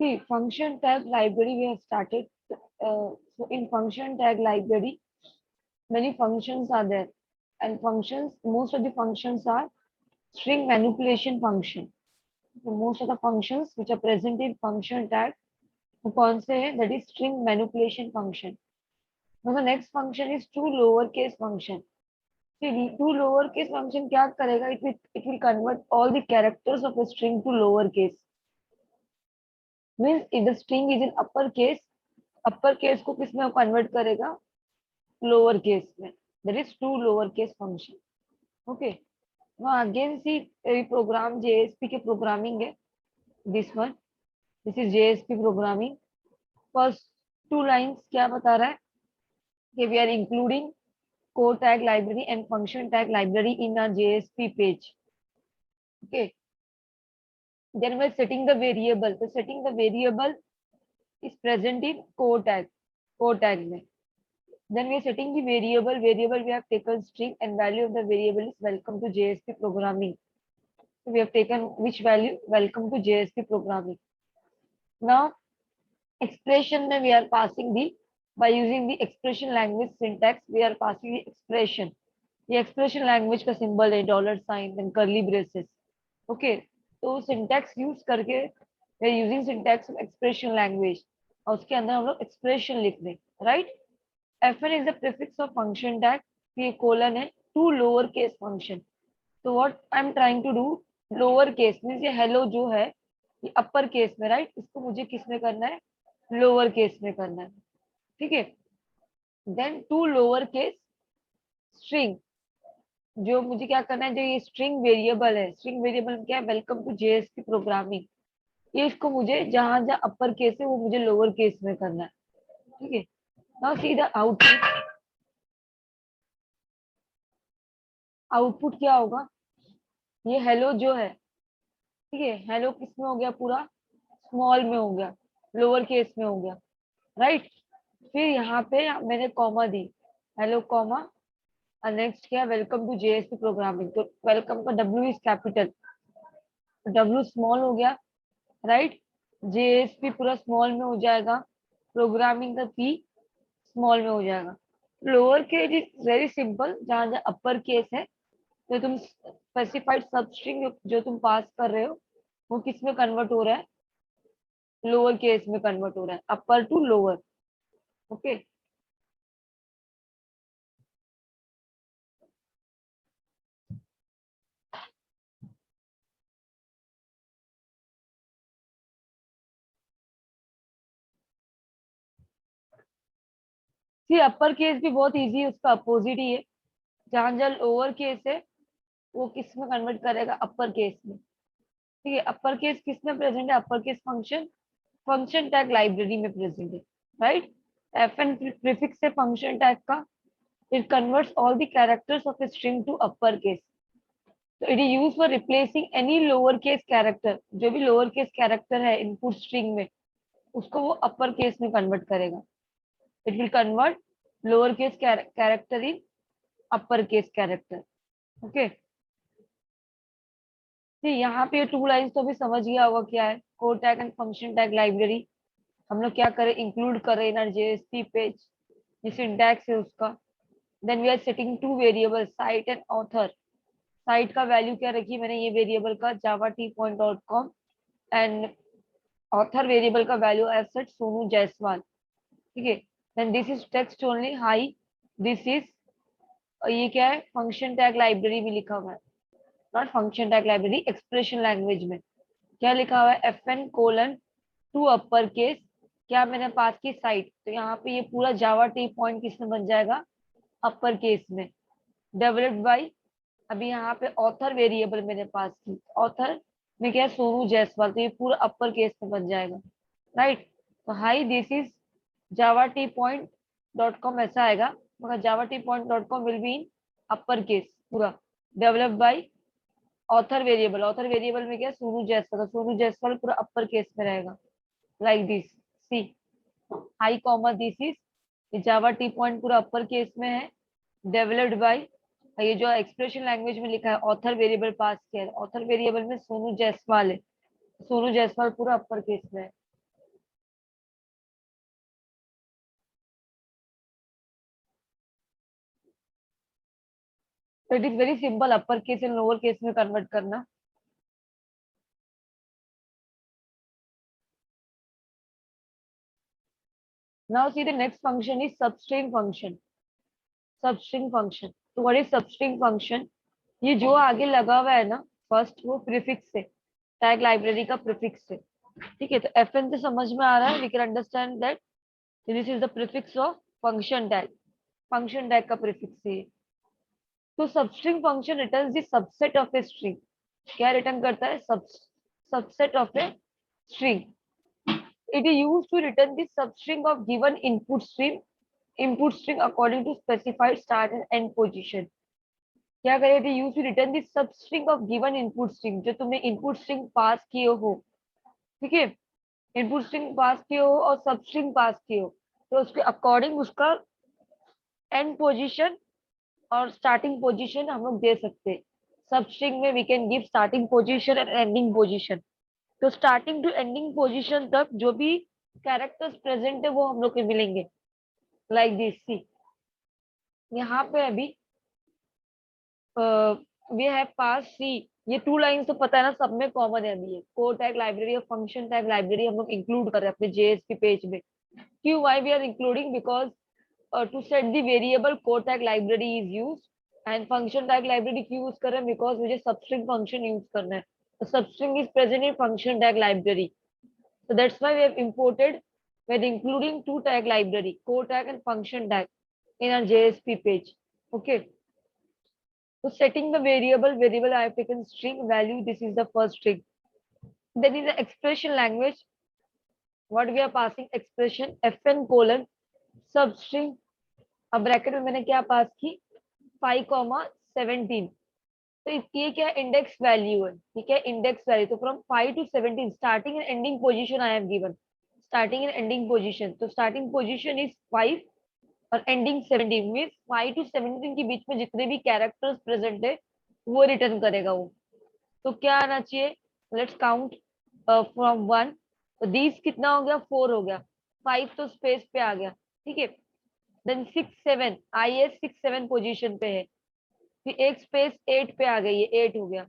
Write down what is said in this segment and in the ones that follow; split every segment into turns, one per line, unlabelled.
See, function tag library we have started. So in function tag library, many functions are there, and functions, most of the functions are string manipulation function. So most of the functions which are present in function tag, वो कौन से हैं? That is string manipulation function. Now the next function is to lowercase function. See, to lowercase function क्या करेगा? It will convert all the characters of a string to lowercase. Means if the string is in upper case को किस में convert करेगा? Lower case में. That is two lower case function. Okay. Now again see program JSP के programming है. This one. This is JSP programming. First two lines क्या बता रहा है? कि we are including code tag library and function tag library in our JSP page. Okay. Then we're setting the variable. So setting the variable is present in code tag में. Then we are setting the variable. Variable we have taken string and value of the variable is welcome to JSP programming. So we have taken which value? Welcome to JSP programming. Now expression में we are passing the, by using the expression language syntax we are passing the expression. ये expression language का symbol है $, then curly braces. Okay. तो syntax use करके we are using syntax of expression language और उसके अंदर हम लोग expression लिख दें, right? Fn is the prefix of function tag. ये colon है to lower case function. So what I'm trying to do, lower case means ये hello जो है ये upper case में, right? इसको मुझे किस में करना है? Lower case में करना है. ठीक है? Then to lower case string, जो मुझे क्या करना है, जो ये string variable है, string variable क्या है? Welcome to JSP programming. ये इसको मुझे जहां जहां upper case है वो मुझे lower case में करना है. ठीक है? Now see the output. Output क्या होगा? ये हेलो जो है, ठीक है, हेलो किस में हो गया? पूरा स्मॉल में हो गया, लोअर केस में हो गया, राइट? फिर यहाँ पे मैंने कॉमा दी, हेलो कॉमा, और नेक्स्ट क्या? Welcome to JSP programming. तो वेलकम का W is capital, W small हो गया, राइट? जेएसपी पूरा स्मॉल में हो जाएगा, प्रोग्रामिंग का पी स्मॉल में हो जाएगा. Lower case is very simple, जहां जहां अपर केस है तो तुम स्पेसिफाइड सबस्ट्रिंग जो तुम पास कर रहे हो वो किस में कन्वर्ट हो रहा है? लोअर केस में कन्वर्ट हो रहा है, अपर टू लोअर. ओके. सी अपर केस भी बहुत इजी है, उसका अपोजिट ही है. जहां जहां लोअर केस है वो किस में कन्वर्ट करेगा? अपर केस में. ठीक है. अपर केस किस में प्रेजेंट है? Upper case function, function tag library में प्रेजेंट है, राइट? एफएन प्रीफिक्स है फंक्शन टैग का. It converts all the characters of a string to upper case. तो it is use for replacing any lower case character. जो भी lower case character है input string में उसको वो अपर केस में कन्वर्ट करेगा. It will convert lower case character in upper case character. Okay. यहाँ पे टू लाइन्स तो अभी समझ गया होगा क्या है code tag and function tag library. हम लोग क्या करें? इंक्लूड करें इन आवर जेएसपी पेज. ये सिंटैक्स है उसका. Then we are setting two variable, site and author. Site का वैल्यू क्या रखी मैंने? ये वेरिएबल का java.t.com एंड ऑथर वेरिएबल का value as set Sonu Jaiswal. ठीक है. Then this is text only. Hi, this is, ये क्या है? फंक्शन टैग लाइब्रेरी में लिखा हुआ है, not function tag library. Expression language में क्या लिखा हुआ है? FN: to upper case. क्या मैंने पास की? साइट. तो यहाँ पे ये पूरा जावा टी पॉइंट किसमें बन जाएगा? अपर केस में. डेवलप्ड बाय, अभी यहाँ पे ऑथर वेरिएबल मैंने पास की, ऑथर में क्या है? सोनू जायसवाल. तो ये पूरा अपर केस में बन जाएगा, राइट? तो हाई, दिस इज java.t.com ऐसा आएगा, मगर java.t.com will be in upper case पूरा. Developed by author variable. Author variable में क्या है? सोनू जायसवाल. सोनू जायसवाल पूरा अपर केस में रहेगा, like this. See hi comma, this is Java T point पूरा अपर केस में है. डेवलप्ड बाय, ये जो एक्सप्रेशन लैंग्वेज में लिखा है ऑथर वेरिएबल पास किया है, ऑथर वेरिएबल में सोनू जायसवाल है. सोनू जायसवाल पूरा अपर केस में है. तो it is very simple upper case and lower case में कन्वर्ट करना. Now see the next function is substring function. Substring function. तो what is substring function? ये जो आगे लगा हुआ है ना फर्स्ट, वो प्रीफिक्स है, टैग लाइब्रेरी का प्रीफिक्स है. ठीक है, तो FN से समझ में आ रहा है, we can understand that this is the prefix of function tag. Function tag का प्रीफिक्स है. तो substring function returns the subset of a string. क्या रिटर्न करता है? Subset of a string. It is used to return the substring of given input string according to specified start and end position. क्या करें? Use to return the substring of given input string. जो तुमने input string pass किए हो, ठीक है, input string pass किए हो और सबस्ट्रिंग पास किए हो, तो उसके अकॉर्डिंग उसका एंड पोजीशन और स्टार्टिंग पोजीशन हम लोग दे सकते हैं. सबस्ट्रिंग में we can give starting position and ending position. तो स्टार्टिंग टू एंडिंग पोजीशन तक जो भी कैरेक्टर्स प्रेजेंट है वो हम लोग को मिलेंगे. लाइक दिस सी, यहाँ पे अभी वी हैव पास सी. ये 2 लाइंस तो पता है ना, सब में कॉमन है. अभी कोड टैग लाइब्रेरी और फंक्शन टैग लाइब्रेरी हम लोग इंक्लूड कर रहे हैं अपने जेएसपी पेज में. क्यों? Why we are including? Because to set the variable code tag library is use, and function tag library क्यों यूज कर रहे हैं? बिकॉज मुझे सबस्ट्रिंग फंक्शन यूज करना है. Substring is present in function tag library. So that's why we have imported, we're including 2 tag library, core tag and function tag in our JSP page. Okay. So setting the variable I have taken string value. This is the first string. Then in the expression language, what we are passing expression fn colon substring. अब bracket में मैंने क्या pass की? 5,17. तो ये क्या index value है? ठीक है, इंडेक्स वैल्यू. तो from 5 to 17 starting and ending position I have given. Starting and ending position. तो स्टार्टिंग पोजीशन इज 5 और एंडिंग 17. मींस 5 to 17 के बीच में जितने भी कैरेक्टर्स प्रेजेंट है वो रिटर्न करेगा वो. तो क्या आना चाहिए? Let's count from 1. तो दीज कितना हो गया? 4 हो गया. 5 तो स्पेस पे आ गया. ठीक है. देन 6 7 IS 6 7 पोजीशन पे है. फिर एक स्पेस 8 पे आ गई है, 8 हो गया.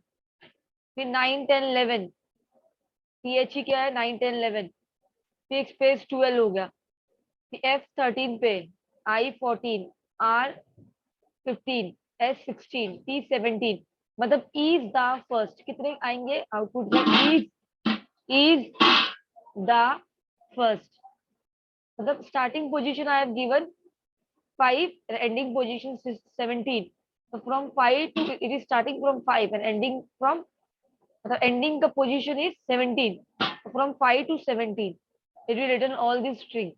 फिर 9 10 11 TH ही क्या है? 9 10 11. फिर एक स्पेस 12 हो गया. फिर F 13 पे, I 14, R 15, S 16, T 17. मतलब is the first. कितने आएंगे आउटपुट में? is the first. मतलब starting position I have given 5 and ending position is 17. So from 5 to it is starting from 5 and ending from the ending the position is 17. So from 5 to 17 it will return all these string.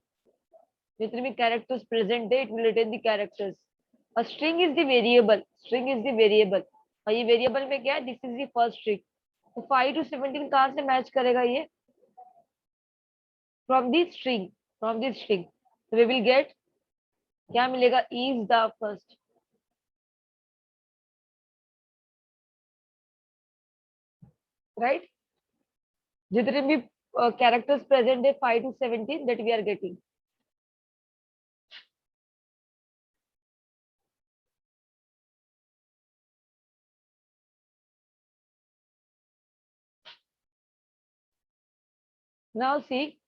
जितने भी characters present है, it will return the characters. A string is the variable. String is the variable. और ये variable में क्या है? This is the first string. तो 5 to 17 कहाँ से मैच करेगा ये? From this string. From this string. So we will get क्या मिलेगा? Is the first. Right? जितने भी characters present है 5 to 17 that we are getting. Now see,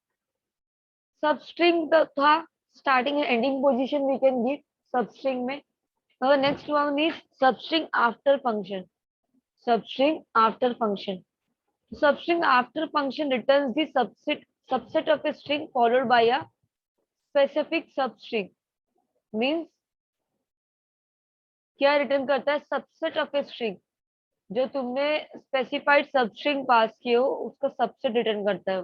substring था starting and ending position we can give substring में. Now the next one is substring after function. Substring after function. Substring after function returns the subset of a string followed by a specific substring. Means क्या return करता है? Subset of a string. जो तुमने specified substring पास किए हो उसका subset return करता है.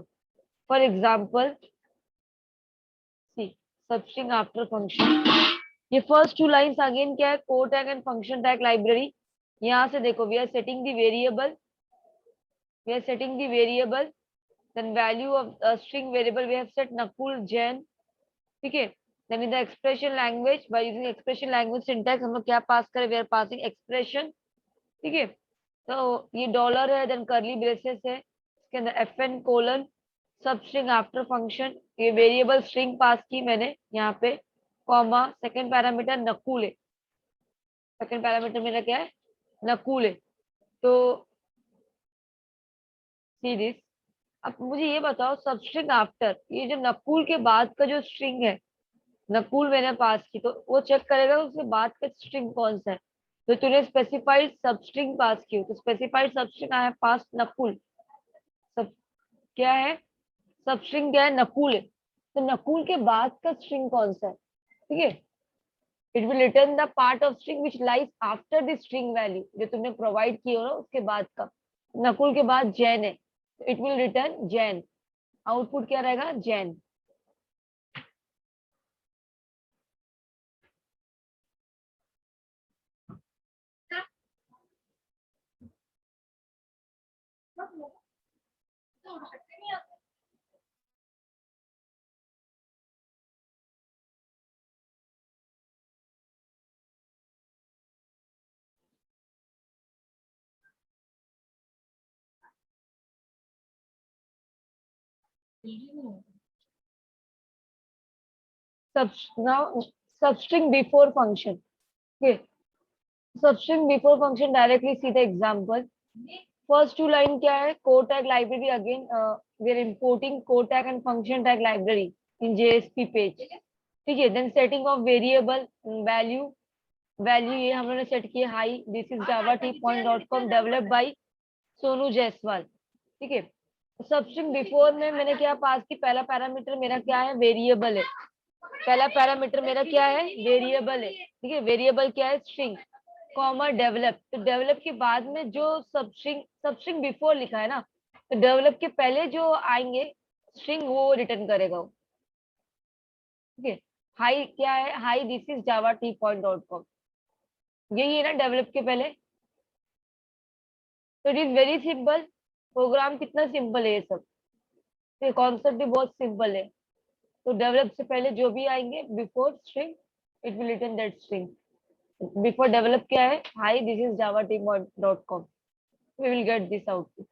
For example see substring after function. ये फर्स्ट 2 लाइंस अगेन क्या है? Code tag and function tag library. यहाँ से देखो, we are setting the variable. We are setting the variable, then value of string variable we have set Nakul Jain. ठीक है. Then in the expression language, by using expression language syntax हम लोग क्या पास करें? We are passing expression. ठीक है. तो ये डॉलर है, then curly braces है, इसके अंदर FN colon substring after function. ये वेरिएबल स्ट्रिंग पास की मैंने यहाँ पे, कॉमा, सेकेंड पैरामीटर नकुल है. सेकंड पैरामीटर मेरा क्या है, नकुल है। तो सी दिस, अब मुझे ये बताओ सबस्ट्रिंग आफ्टर, ये जो नकुल के बाद का जो स्ट्रिंग है, नकुल मैंने पास की, तो वो चेक करेगा उसके बाद का स्ट्रिंग कौन सा है। तो तूने स्पेसिफाइड सबस्ट्रिंग पास की हो, तो स्पेसिफाइड सबस्ट्रिंग आया पास नकुल। सब क्या है, सबस्ट्रिंग क्या है, नकुल है। तो नकुल के बाद का स्ट्रिंग कौन सा है, ठीक है। It will return the part of string which lies after the string value, जो तुमने प्रोवाइड की हो ना उसके बाद का। नकुल के बाद जैन है, it will return Jain. Output क्या रहेगा, जैन। सब now substring before function, okay. Substring before function, directly see the example. First two line क्या है, code tag library again, we are importing code tag and function tag library in JSP page, ठीक है। Then setting of variable value, value ये हम लोगों ने set किया hi, this is Java T point dot com develop by Sonu Jaiswal, ठीक है। Substring before में मैंने क्या पास की, पहला पैरामीटर मेरा क्या है, वेरिएबल है। पहला पैरामीटर मेरा क्या है, वेरिएबल है, ठीक है। वेरिएबल क्या है, स्ट्रिंग, कॉमा डेवलप। तो डेवलप के बाद में जो सबस्ट्रिंग, सबस्ट्रिंग बिफोर लिखा है ना, तो डेवलप के पहले जो आएंगे स्ट्रिंग वो रिटर्न करेगा वो, ठीक है। हाई क्या है, hi this is Java T point dot com, यही है ना डेवलप के पहले। तो it is very simple, program कितना सिंपल है ये सब, तो कॉन्सेप्ट भी बहुत सिंपल है। तो डेवलप से पहले जो भी आएंगे before string, it will return that string. Before develop क्या है, hi this is Java t dot com, we will get this output.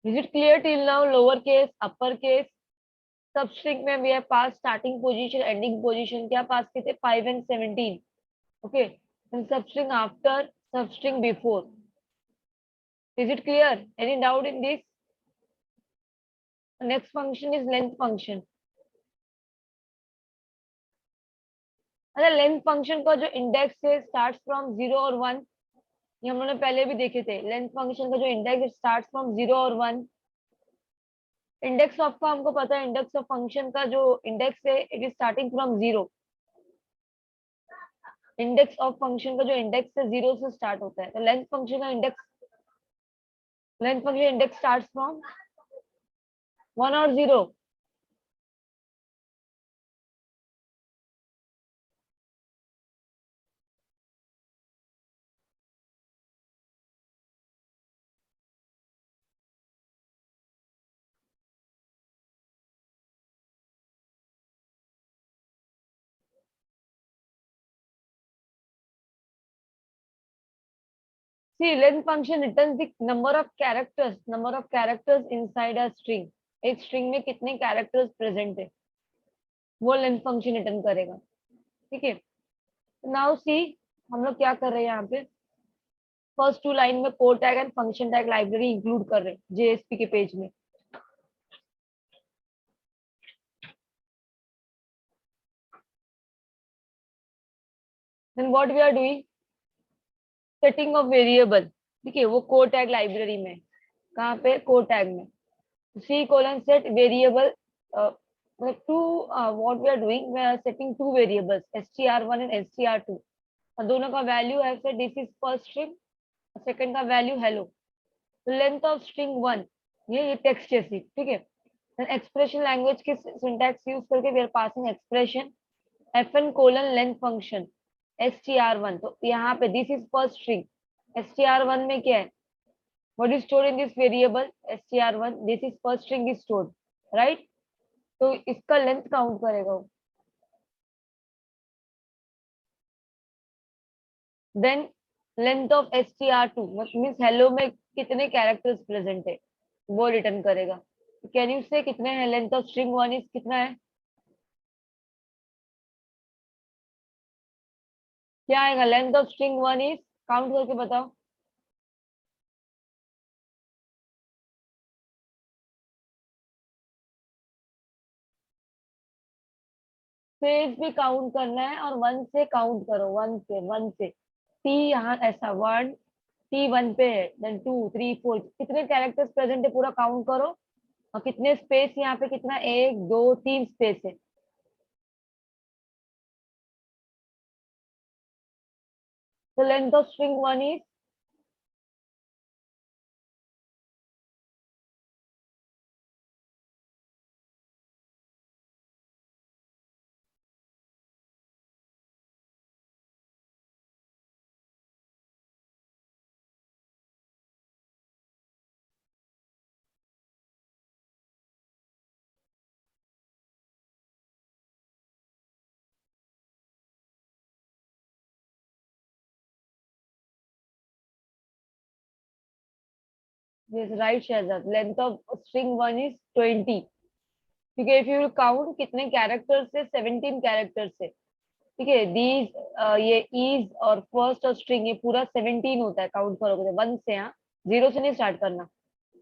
Is it clear till now, lower case upper case. Substring में we have pass starting position ending position, क्या pass किए थे, 5 and 17, okay. Substring after, substring before. Is it clear, any doubt in this. Next function is length function. अच्छा, length function का जो index है start from 0 और 1, ये हम लोगों ने पहले भी देखे थे। लेंथ फंक्शन का जो इंडेक्स स्टार्ट फ्रॉम 0 और 1। इंडेक्स ऑफ का हमको पता है, इंडेक्स ऑफ फंक्शन का जो इंडेक्स है it is starting from 0। Index of function का जो इंडेक्स है 0 से स्टार्ट होता है। तो लेंथ फंक्शन का index, length function index start from 1 और 0। See, length function returns the number of characters inside a string। एक स्ट्रिंग में कितने कैरेक्टर्स प्रेजेंट है वो लेंथ फंक्शन रिटर्न करेगा, ठीक है। नाउ सी, हम लोग क्या कर रहे हैं यहाँ पे, फर्स्ट टू लाइन में code tag and function tag library include कर रहे हैं जेएसपी के पेज में। Then what we are doing, setting of variable, ठीक है। वो कोड टैग लाइब्रेरी में, कहाँ पे, कोड टैग में। C colon set variable to, what we are doing, we are setting two variables str1 and str2, और दोनों का वैल्यू है फिर this is first string, second का value hello. Length of string 1, ये टेक्स्ट जैसी, ठीक है। एक्सप्रेशन लैंग्वेज के सिंटैक्स यूज करके we are passing expression fn colon length function str1। तो यहाँ पे this is first string, str1 में क्या है, what is stored in this variable str1, this is first string is stored, right। तो इसका लेंथ काउंट करेगा वो। Then length of str2 means hello में कितने कैरेक्टर्स प्रेजेंट है, वो रिटर्न करेगा। कैन यू से कितने हैं? Length of string one is कितना है? क्या आएगा? Length of string one is, count करके बताओ। पेज भी काउंट करना है और वन से काउंट करो, वन से टी, यहाँ ऐसा वन, टी वन पे है, देन टू थ्री फोर, कितने कैरेक्टर्स प्रेजेंट है पूरा काउंट करो। और कितने स्पेस यहाँ पे, कितना, एक दो तीन स्पेस है। तो length of string one is, right Shahzad, length of string one is 20। ठीक है, इफ यू काउंट कितने कैरेक्टर्स से, 17 कैरेक्टर्स से। ठीक है, दीज, ये इज और फर्स्ट और स्ट्रिंग, ये पूरा 17 होता है, काउंट करोगे तो वन से, यहाँ जीरो से नहीं स्टार्ट करना।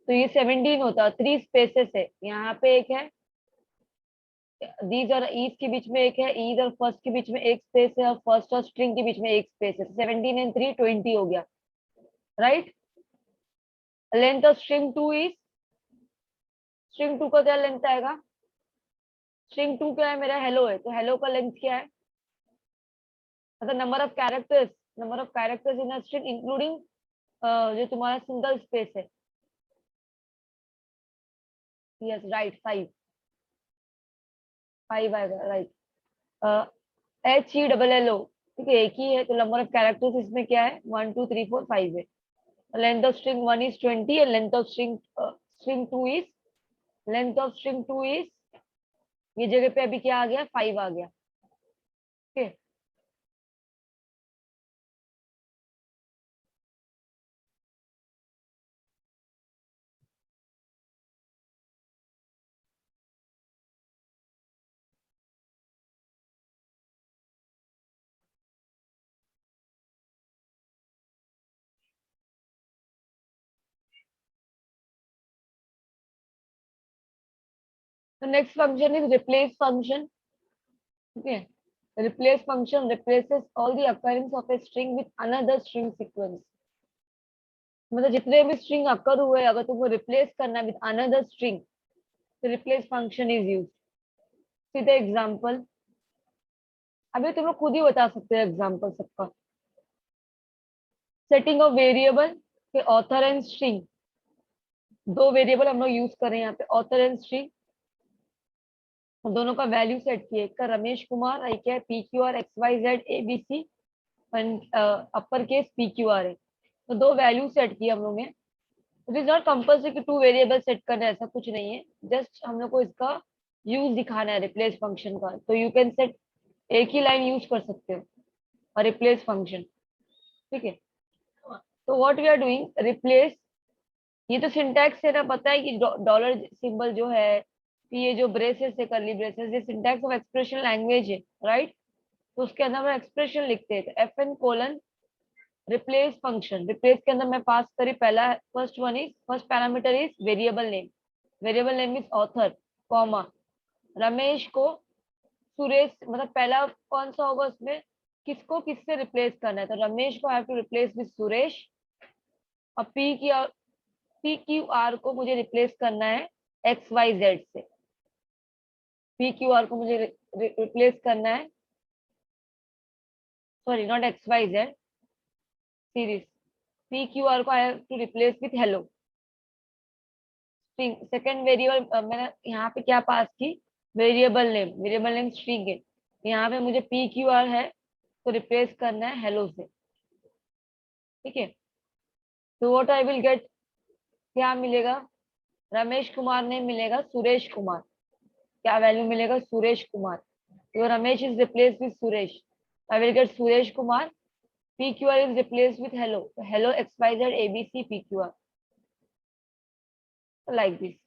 तो ये 17 होता है, थ्री स्पेसेस है, यहाँ पे एक है, दीज और ईज के बीच में एक है, ईज और फर्स्ट के बीच में एक स्पेस है, और फर्स्ट और स्ट्रिंग के बीच में एक स्पेस है। 17 एंड 3 20 हो गया, right. Length of string two is, string two का क्या लेंथ आएगा? स्ट्रिंग टू क्या है? मेरा हेलो है, तो हेलो का लेंथ क्या है? मतलब number of characters in a string including जो तुम्हारा सिंगल स्पेस है। यस राइट, फाइव, फाइव आएगा, राइट। HELLO, ठीक है, एक ही है, तो नंबर ऑफ कैरेक्टर्स इसमें क्या है? 1 2 3 4 5 है। Length of string one is 20 and length of string two is, length of string two is, ये जगह पे अभी क्या आ गया? 5 आ गया। ओके, तो next function is replace function. Okay, replace function replaces all the occurrence of a string with another string sequence। मतलब जितने भी स्ट्रिंग अकर हुए, अगर तुमको रिप्लेस करना है विद अनदर स्ट्रिंग, तो रिप्लेस फंक्शन इज यूज। सीधे एग्जांपल, अभी तुम लोग खुद ही बता सकते हो एग्जांपल सबका। सेटिंग ऑफ वेरिएबल के ऑथर एंड स्ट्रिंग, दो वेरिएबल हम लोग यूज कर रहे हैं यहाँ पे, ऑथर एंड स्ट्रिंग। दोनों का वैल्यू सेट किए, एक का रमेश कुमार, एक है PQR XYZ ABC, upper case PQR है। तो दो वैल्यू सेट किए हम लोग ने। इट इज नॉट कंपल्सरी कि टू वेरिएबल सेट करना है, ऐसा कुछ नहीं है, जस्ट हम लोग को इसका यूज दिखाना है रिप्लेस फंक्शन का। तो यू कैन सेट, एक ही लाइन यूज कर सकते हो और रिप्लेस फंक्शन। ठीक है, तो what we are doing, replace, ये तो सिंटैक्स है ना, पता है कि डॉलर सिंबल जो है, कि ये जो ब्रेसेस है, करली ब्रेसेस, ये सिंटैक्स ऑफ एक्सप्रेशन लैंग्वेज है, राइट। तो उसके अंदर हम एक्सप्रेशन लिखते हैं, तो FN: रिप्लेस फंक्शन, रिप्लेस के अंदर मैं पास करी, पहला first one is, first parameter is variable name, variable name is author, comma, Ramesh को सुरेश, मतलब पहला कौन सा होगा उसमें, किसको किससे रिप्लेस करना है, तो रमेश को I have to replace with Suresh. और PQR को मुझे रिप्लेस करना है XYZ से। PQR को मुझे रिप्लेस करना है, sorry not XYZ series, PQR को I have to replace with hello. String second variable मैंने यहाँ पे क्या पास की, variable name, variable name string है, यहाँ पे मुझे PQR है तो रिप्लेस करना है हेलो से। ठीक है, तो व्हाट आई विल गेट, क्या मिलेगा? रमेश कुमार ने मिलेगा सुरेश कुमार, क्या वैल्यू मिलेगा? सुरेश कुमार। तो Ramesh is replace with Suresh, I will get Suresh Kumar. PQR is replace with hello, hello XYZ ABC PQR। like this.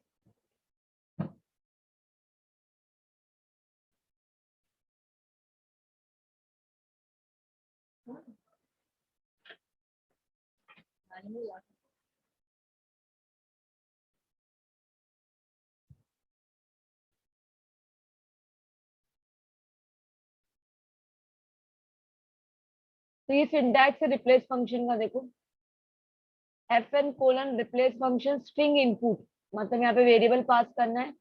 तो ये सिंटैक्स है रिप्लेस फंक्शन का, देखो fn colon replace function string input, मतलब यहाँ पे वेरिएबल पास करना है,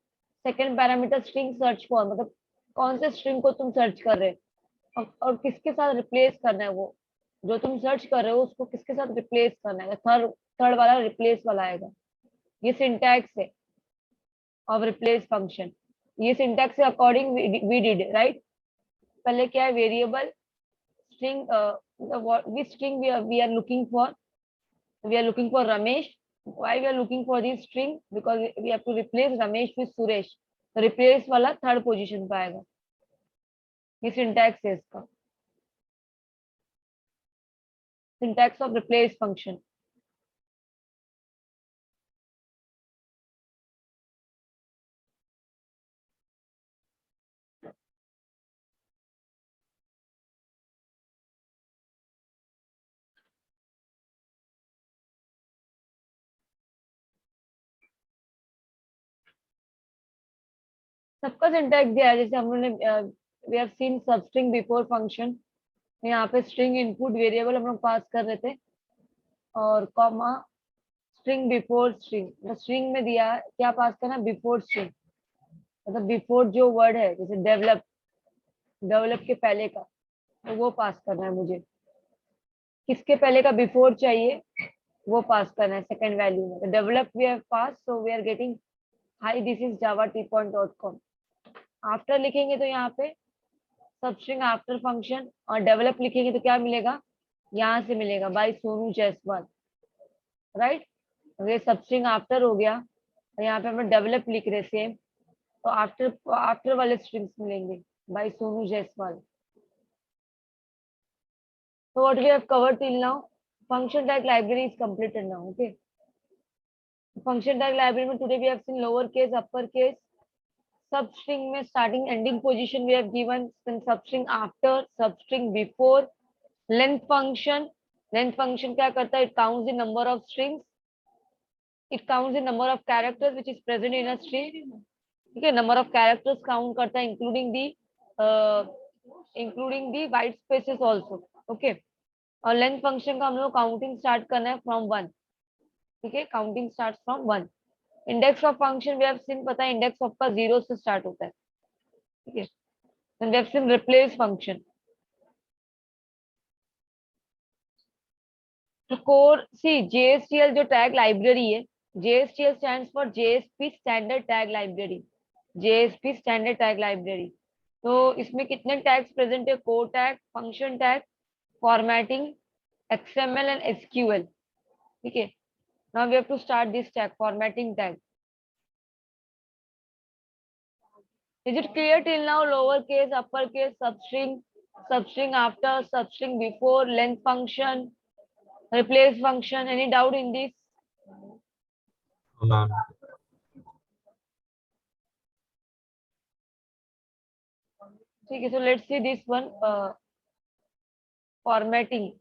second parameter string search for, मतलब कौन से स्ट्रिंग को तुम सर्च कर रहे हो और किसके साथ रिप्लेस करना है, वो जो तुम सर्च कर रहे हो उसको किसके साथ रिप्लेस करना है, थर्ड थर्ड वाला रिप्लेस वाला आएगा। ये सिंटैक्स है ऑफ रिप्लेस फंक्शन। ये सिंटैक्स है अकॉर्डिंग वी डिड राइट। पहले क्या है, variable string, which string we are looking for, we are looking for Ramesh. Why we are looking for this string? Because we have to replace Ramesh with Suresh, तो replace वाला third position पे आएगा। ये syntax है इसका, syntax of replace function. सबका syntax दिया है, जैसे हम लोगों ने we have seen substring before function, यहाँ पे स्ट्रिंग इनपुट वेरिएबल हम लोग पास कर रहे थे, और comma string before string, string में दिया है क्या पास करना, बिफोर स्ट्रिंग, मतलब बिफोर जो वर्ड है, जैसे डेवलप, डेवलप के पहले का, तो वो पास करना है मुझे। किसके पहले का बिफोर चाहिए वो पास करना है सेकंड वैल्यू में। Develop we have pass, so we are getting hi this is Java t.com। After लिखेंगे तो यहाँ पे सबस्ट्रिंग आफ्टर फंक्शन, और डेवलप लिखेंगे तो क्या मिलेगा, यहाँ से मिलेगा बाय सोनू जायसवाल राइट। ये सबस्ट्रिंग आफ्टर हो गया, और यहाँ पे हम डेवलप लिख रहे सेम, तो आफ्टर आफ्टर वाले स्ट्रिंग्स मिलेंगे by Sonu Jaiswal. So what we have covered till now, function tag library is completed now. Okay. Function tag library में today we have seen lower case, upper case, substring में starting ending position we have given, then substring after, substring before, length function क्या करता है, it counts the number of strings, it counts the number of characters which is present in a string. ठीक है, number of characters count करता है including the white spaces also. Okay. और length function का हम लोग काउंटिंग स्टार्ट करना है फ्रॉम 1। ठीक है, counting start from 1। Index of function we have seen, पता है इंडेक्स ऑफ का 0 से स्टार्ट होता है। ठीक है, then we have seen replace function. तो कोर सी जेएसटीएल जो टैग लाइब्रेरी है, JSTL stands for JSP standard tag library, JSP standard tag library. तो इसमें कितने टैग्स प्रेजेंट है, core tag, function tag, formatting, XML and SQL। ठीक है, now we have to start this tag, formatting tag. Is it clear till now? Lower case, upper case, substring, substring after, substring before, length function, replace function. Any doubt in this?
Ma'am.
Okay, so let's see this one, formatting.